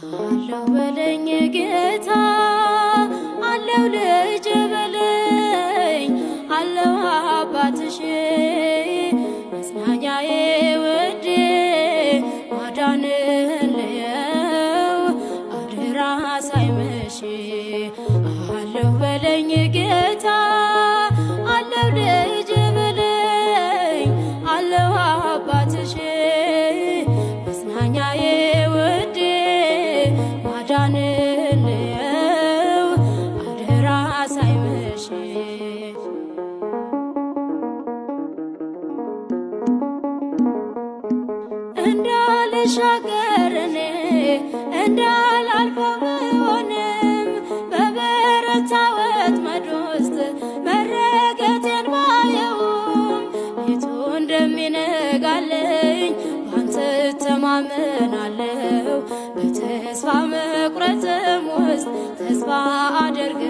አለው በለኝ ጌታ አለው ልጅ በለኝ አለው አባትሽ መጽናኛዬ ውዴ ማዳንን ልየው አደራ ሳይመሽ አለው በለኝ ጌታ አለው ልጅ በለኝ አለው አባትሽ መጽናኛዬ ውዴ ማዳንን ልየው አደራ ሳይመሽ እንዳልሻገር እኔ እንዳላልፈው ብሆንም በበረታ ወጥመድ ውስጥ መረገጤን ባየውም ፊቱ እንደሚነጋልኝ ባንተ እተማመናለሁ። በተስፋ መቁረጥም ውስጥ ተስፋ አደርግ